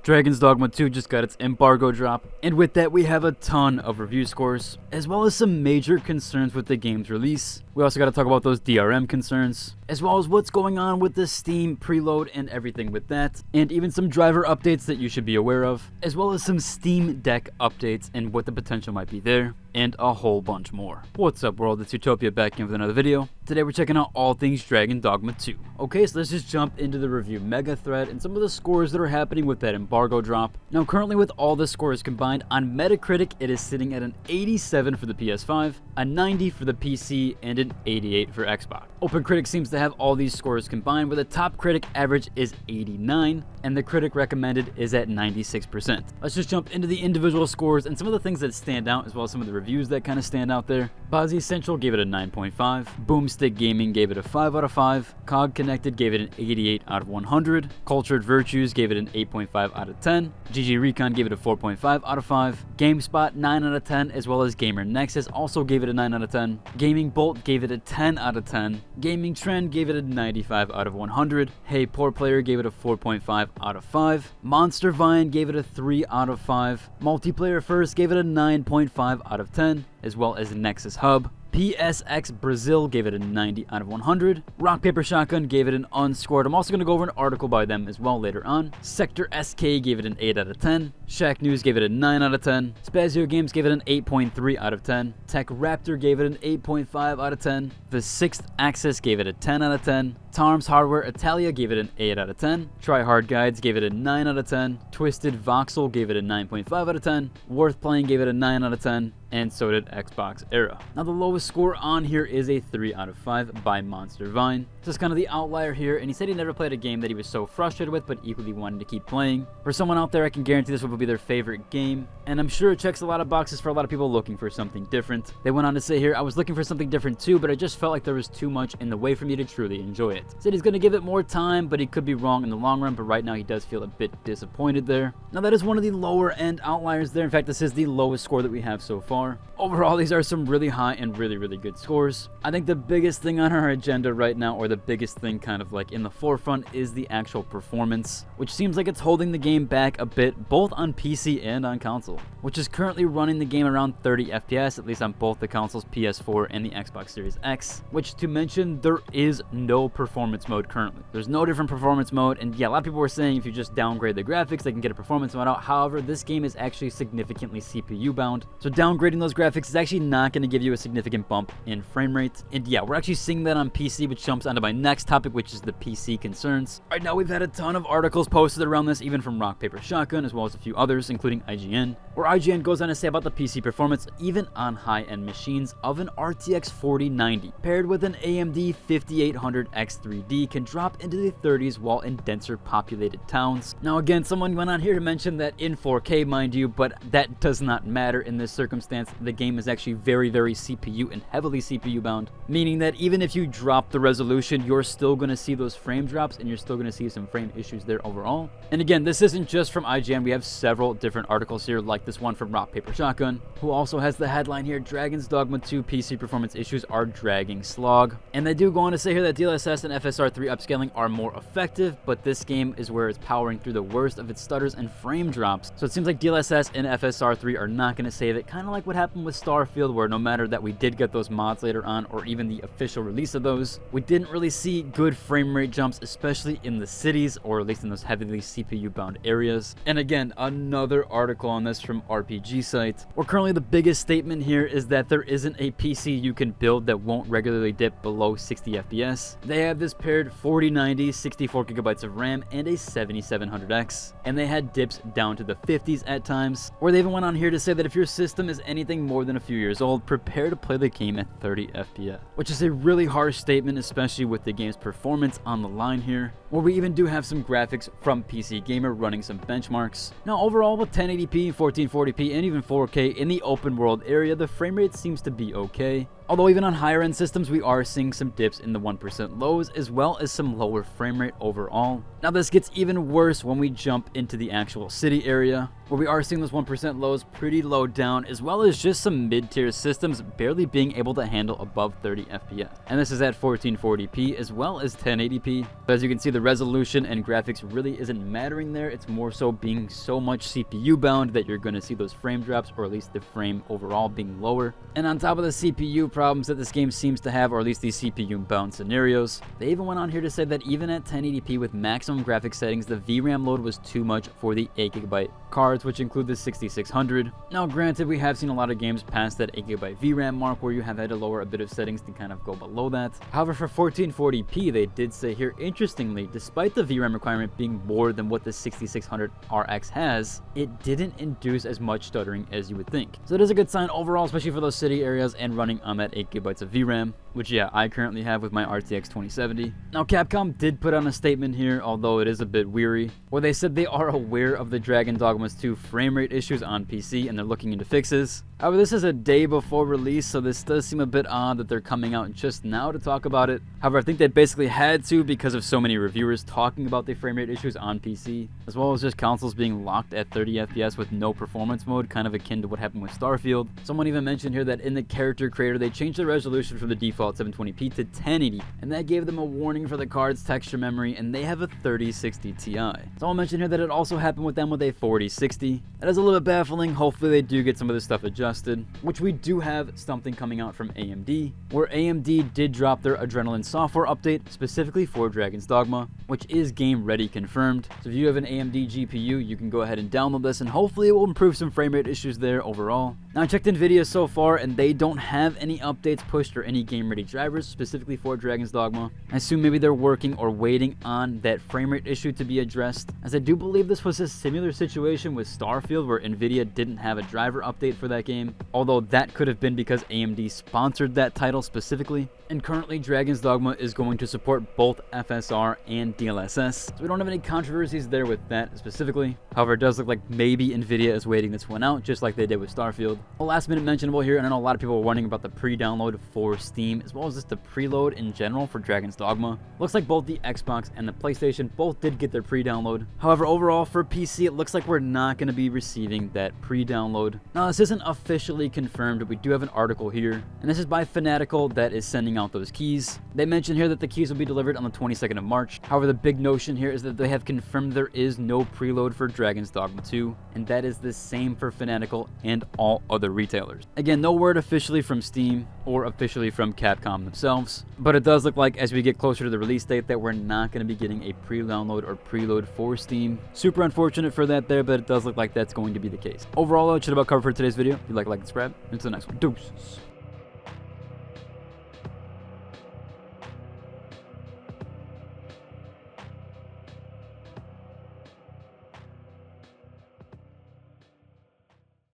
Dragon's Dogma 2 just got its embargo drop, and with that we have a ton of review scores, as well as some major concerns with the game's release. We also got to talk about those DRM concerns, as well as what's going on with the Steam preload and everything with that, and even some driver updates that you should be aware of, as well as some Steam Deck updates and what the potential might be there, and a whole bunch more. What's up world, it's Utopia back in with another video. Today we're checking out all things Dragon Dogma 2. Okay, so let's just jump into the review mega thread and some of the scores that are happening with that embargo drop. Now currently with all the scores combined, on Metacritic it is sitting at an 87 for the PS5, a 90 for the PC, and an 88 for Xbox. OpenCritic seems to have all these scores combined, where the top critic average is 89, and the critic recommended is at 96%. Let's just jump into the individual scores and some of the things that stand out, as well as some of the reviews that kind of stand out there. Bozzy Central gave it a 9.5, Boomstick Gaming gave it a 5 out of 5, Cog Connected gave it an 88 out of 100, Cultured Virtues gave it an 8.5 out of 10, GG Recon gave it a 4.5 out of 5, GameSpot 9 out of 10, as well as Gamer Nexus also gave it a 9 out of 10, Gaming Bolt gave it a 10 out of 10, Gaming Trend gave it a 95 out of 100, Hey Poor Player gave it a 4.5 out of 5, Monster Vine gave it a 3 out of 5, Multiplayer First gave it a 9.5 out of 10, as well as Nexus Hub. PSX Brazil gave it a 90 out of 100. Rock Paper Shotgun gave it an unscored. I'm also going to go over an article by them as well later on. Sector SK gave it an 8 out of 10. Shack News gave it a 9 out of 10. Spazio Games gave it an 8.3 out of 10. Tech Raptor gave it an 8.5 out of 10. The Sixth Axis gave it a 10 out of 10. Tarms Hardware Italia gave it an 8 out of 10. Try Hard Guides gave it a 9 out of 10. Twisted Voxel gave it a 9.5 out of 10. Worth Playing gave it a 9 out of 10. And so did Xbox Era. Now the lowest score on here is a 3 out of 5 by Monster Vine. This is kind of the outlier here, and he said he never played a game that he was so frustrated with but equally wanted to keep playing. For someone out there, I can guarantee this will be their favorite game, and I'm sure it checks a lot of boxes for a lot of people looking for something different. They went on to say here, I was looking for something different too, but I just felt like there was too much in the way for me to truly enjoy it. Said he's going to give it more time, but he could be wrong in the long run, but right now he does feel a bit disappointed there. Now that is one of the lower end outliers there. In fact, this is the lowest score that we have so far. Overall, these are some really high and really good scores. I think the biggest thing on our agenda right now, or the biggest thing kind of like in the forefront, is the actual performance, which seems like it's holding the game back a bit, both on PC and on console, which is currently running the game around 30 FPS, at least on both the consoles, PS4 and the Xbox Series X, which to mention, there is no performance mode currently. There's no different performance mode, and yeah, a lot of people were saying if you just downgrade the graphics, they can get a performance mode out. However, this game is actually significantly CPU bound, so downgrading those graphics is actually not going to give you a significant bump in frame rate. And yeah, we're actually seeing that on PC, which jumps onto my next topic, which is the PC concerns. Right now, we've had a ton of articles posted around this, even from Rock Paper Shotgun, as well as a few others, including IGN, where IGN goes on to say about the PC performance, even on high-end machines, of an RTX 4090, paired with an AMD 5800 X3D, can drop into the 30s while in denser populated towns. Now again, someone went on here to mention that in 4K, mind you, but that does not matter in this circumstance. The game is actually very CPU and heavily CPU bound, meaning that even if you drop the resolution, you're still going to see those frame drops and you're still going to see some frame issues there overall. And again, this isn't just from IGN. We have several different articles here, like this one from Rock Paper Shotgun, who also has the headline here, Dragon's Dogma 2 PC performance issues are dragging slog. And they do go on to say here that DLSS and FSR3 upscaling are more effective, but this game is where it's powering through the worst of its stutters and frame drops. So it seems like DLSS and FSR3 are not going to save it, kind of like what happened with Starfield, where no matter that we did get those mods later on, or even the official release of those, we didn't really see good frame rate jumps, especially in the cities, or at least in those heavily CPU bound areas. And again, another article on this from RPG Site, where currently the biggest statement here is that there isn't a PC you can build that won't regularly dip below 60 FPS. They have this paired 4090, 64 gigabytes of RAM, and a 7700X, and they had dips down to the 50s at times, where they even went on here to say that if your system is anything more than a few years old, prepare to play the game at 30 FPS, which is a really harsh statement, especially with the game's performance on the line here, where we even do have some graphics from PC Gamer running some benchmarks. Now overall, with 1080p, 1440p, and even 4K in the open world area, the frame rate seems to be okay. Although even on higher end systems, we are seeing some dips in the 1% lows, as well as some lower frame rate overall. Now this gets even worse when we jump into the actual city area, where we are seeing those 1% lows pretty low down, as well as just some mid-tier systems barely being able to handle above 30 FPS. And this is at 1440p as well as 1080p. But as you can see, the resolution and graphics really isn't mattering there. It's more so being so much CPU bound that you're going to see those frame drops, or at least the frame overall being lower. And on top of the CPU problems that this game seems to have, or at least these CPU bound scenarios, they even went on here to say that even at 1080p with maximum graphics settings, the VRAM load was too much for the 8GB cards, which include the 6600. Now granted, we have seen a lot of games past that 8GB VRAM mark where you have had to lower a bit of settings to kind of go below that. However, for 1440p, they did say here, interestingly, despite the VRAM requirement being more than what the 6600 RX has, it didn't induce as much stuttering as you would think. So it is a good sign overall, especially for those city areas and running on that 8GB of VRAM, which yeah, I currently have with my RTX 2070. Now Capcom did put on a statement here, although it is a bit weary, where they said they are aware of the Dragon Dogma 2 frame rate issues on PC and they're looking into fixes. However, this is a day before release, so this does seem a bit odd that they're coming out just now to talk about it. However, I think they basically had to because of so many reviewers talking about the frame rate issues on PC, as well as just consoles being locked at 30 FPS with no performance mode, kind of akin to what happened with Starfield. Someone even mentioned here that in the character creator, they changed the resolution from the default 720p to 1080, and that gave them a warning for the card's texture memory, and they have a 3060 Ti. Someone mentioned here that it also happened with them with a 4060. That is a little bit baffling. Hopefully they do get some of this stuff adjusted, which we do have something coming out from AMD, where AMD did drop their Adrenaline software update specifically for Dragon's Dogma, which is game ready confirmed. So if you have an AMD GPU, you can go ahead and download this, and hopefully it will improve some frame rate issues there overall. Now I checked Nvidia so far, and they don't have any updates pushed or any game ready drivers specifically for Dragon's Dogma. I assume maybe they're working or waiting on that frame rate issue to be addressed, as I do believe this was a similar situation with Starfield where Nvidia didn't have a driver update for that game, although that could have been because AMD sponsored that title specifically. And currently Dragon's Dogma is going to support both FSR and DLSS, so we don't have any controversies there with that specifically. However, it does look like maybe Nvidia is waiting this one out, just like they did with Starfield. A last minute mentionable here, and I know a lot of people are wondering about the pre-download for Steam, as well as just the preload in general for Dragon's Dogma. Looks like both the Xbox and the PlayStation both did get their pre-download. However, overall for PC, it looks like we're not going to be receiving that pre-download. Now, this isn't officially confirmed, but we do have an article here, and this is by Fanatical that is sending out those keys. They mention here that the keys will be delivered on the 22nd of March. However, the big notion here is that they have confirmed there is no preload for Dragon's Dogma 2, and that is the same for Fanatical and all other retailers. Again, no word officially from Steam or officially from Capcom themselves, but it does look like as we get closer to the release date that we're not going to be getting a pre-download or preload for Steam. Super unfortunate for that there, but it does look like that's going to be the case. Overall, though, it should about cover for today's video. If you like and subscribe, until the next one. Deuces.